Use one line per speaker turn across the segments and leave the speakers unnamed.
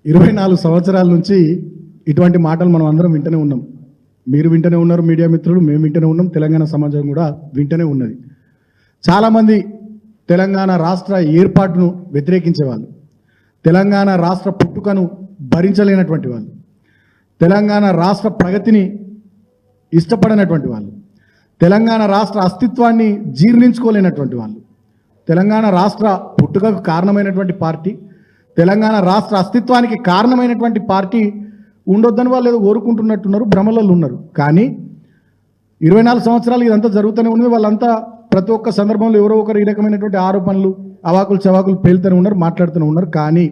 24 సంవత్సరాల నుంచి ఇటువంటి మాటలు మనం అందరం వింటూనే ఉన్నాం. మీరు వింటూనే ఉన్నారు, మీడియా మిత్రులు, మేము వింటూనే ఉన్నాం, తెలంగాణ సమాజం కూడా వింటూనే ఉన్నది. చాలామంది తెలంగాణ రాష్ట్ర ఏర్పాటును వ్యతిరేకించేవాళ్ళు, తెలంగాణ రాష్ట్ర పుట్టుకను భరించలేనటువంటి వాళ్ళు, తెలంగాణ రాష్ట్ర ప్రగతిని ఇష్టపడనటువంటి వాళ్ళు, తెలంగాణ రాష్ట్ర అస్తిత్వాన్ని జీర్ణించుకోలేనటువంటి వాళ్ళు, తెలంగాణ రాష్ట్ర పుట్టుకకు కారణమైనటువంటి పార్టీ, తెలంగాణ రాష్ట్ర అస్తిత్వానికి కారణమైనటువంటి పార్టీ ఉండొద్దని వాళ్ళు ఏదో కోరుకుంటున్నట్టున్నారు, భ్రమలలో ఉన్నారు. కానీ 24 సంవత్సరాలు ఇదంతా జరుగుతూనే ఉంది. వాళ్ళంతా ప్రతి ఒక్క సందర్భంలో ఎవరో ఒకరు ఈ రకమైనటువంటి ఆరోపణలు, అవాకులు చవాకులు పేలుతూనే ఉన్నారు, మాట్లాడుతూనే ఉన్నారు. కానీ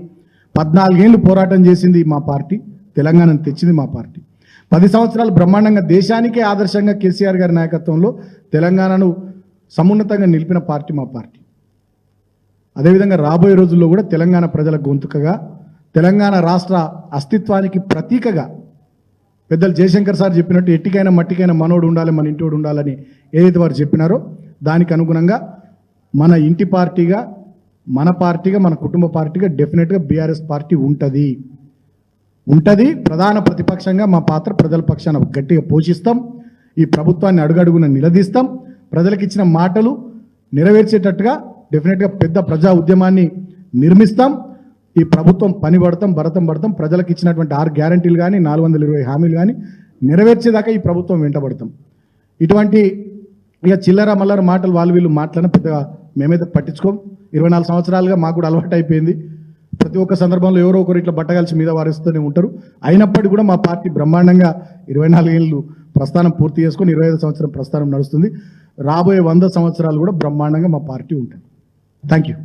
14 ఏళ్ళు పోరాటం చేసింది మా పార్టీ, తెలంగాణను తెచ్చింది మా పార్టీ. 10 సంవత్సరాలు బ్రహ్మాండంగా దేశానికే ఆదర్శంగా కేసీఆర్ గారి నాయకత్వంలో తెలంగాణను సమున్నతంగా నిలిపిన పార్టీ మా పార్టీ. అదేవిధంగా రాబోయే రోజుల్లో కూడా తెలంగాణ ప్రజల గొంతుకగా, తెలంగాణ రాష్ట్ర అస్తిత్వానికి ప్రతీకగా పెద్దలు జయశంకర్ సార్ చెప్పినట్టు ఎట్టికైనా మట్టికైనా మనోడు ఉండాలి, మన ఇంటోడు ఉండాలని ఏదైతే వారు చెప్పినారో దానికి అనుగుణంగా మన ఇంటి పార్టీగా, మన పార్టీగా, మన కుటుంబ పార్టీగా డెఫినెట్గా బీఆర్ఎస్ పార్టీ ఉంటుంది. ప్రధాన ప్రతిపక్షంగా మా పాత్ర ప్రజల పక్షాన గట్టిగా పోషిస్తాం. ఈ ప్రభుత్వాన్ని అడుగడుగున నిలదీస్తాం. ప్రజలకు ఇచ్చిన మాటలు నెరవేర్చేటట్టుగా డెఫినెట్గా పెద్ద ప్రజా ఉద్యమాన్ని నిర్మిస్తాం. ఈ ప్రభుత్వం భరతం పడతాం. ప్రజలకు ఇచ్చినటువంటి 6 గ్యారంటీలు కానీ 420 హామీలు కానీ నెరవేర్చేదాకా ఈ ప్రభుత్వం వెంటబడతాం. ఇటువంటి ఇక చిల్లర మల్లర మాటలు వాళ్ళు వీళ్ళు మాట్లాడిన పెద్దగా మేమైతే పట్టించుకోం. 24 సంవత్సరాలుగా మాకు కూడా అలవాటు అయిపోయింది. ప్రతి ఒక్క సందర్భంలో ఎవరో ఒకరు ఇట్లా బట్టగాల్చి మీద వారిస్తూనే ఉంటారు. అయినప్పటికీ కూడా మా పార్టీ బ్రహ్మాండంగా 24 ఏళ్ళు ప్రస్థానం పూర్తి చేసుకొని 25 సంవత్సరం ప్రస్థానం నడుస్తుంది. రాబోయే 100 సంవత్సరాలు కూడా బ్రహ్మాండంగా మా పార్టీ ఉంటుంది. Thank you.